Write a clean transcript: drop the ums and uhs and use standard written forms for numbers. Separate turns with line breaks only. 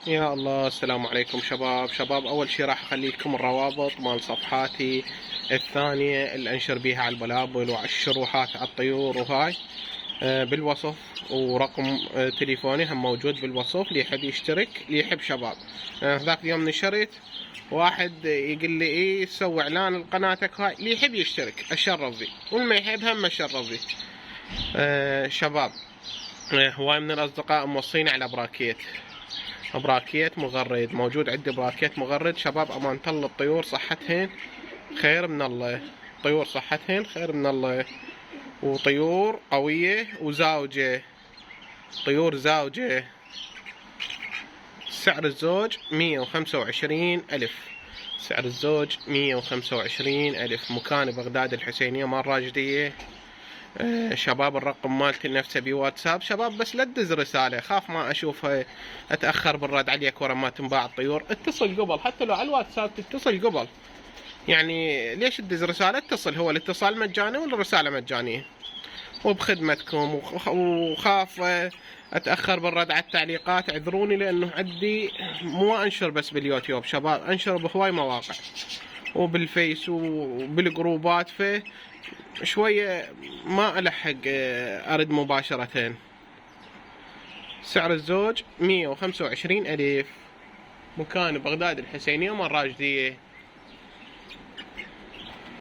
يا الله، السلام عليكم شباب. اول شي راح اخلي لكم الروابط مال صفحاتي الثانية اللي انشر بيها على البلابل وعلى الشروحات على الطيور وهاي بالوصف. ورقم تليفوني هم موجود بالوصف، اللي يحب يشترك اللي يحب شباب. ذاك اليوم نشرت واحد يقول لي ايه سوي اعلان لقناتك هاي، اللي يحب يشترك اشرف فيه واللي ما يحب هم اشرف فيه. شباب، هواي من الاصدقاء موصيني على براكيت مغرد. موجود عندي براكيت مغرد شباب. أمانة الله الطيور صحتهن خير من الله، طيور صحتهن خير من الله، وطيور قوية وزاوجة، طيور زاوجة. سعر الزوج 125 ألف، سعر الزوج 125 ألف. مكان بغداد الحسينية مال راجدية. شباب الرقم مالتي نفسه بواتساب شباب، بس لا تدز رسالة، خاف ما اشوفها اتأخر بالرد عليك ورا ما تنباع الطيور. اتصل قبل، حتى لو على الواتساب تتصل قبل. يعني ليش تدز رسالة؟ اتصل، هو الاتصال مجاني والرسالة مجانية وبخدمتكم. وخاف اتأخر بالرد على التعليقات، اعذروني لانه عندي مو انشر بس باليوتيوب شباب، انشر بهواي مواقع وبالفيس وبالجروبات، شوية ما ألحق أرد مباشرة. سعر الزوج 125 ألف. مكان بغداد الحسينية مال راجدية.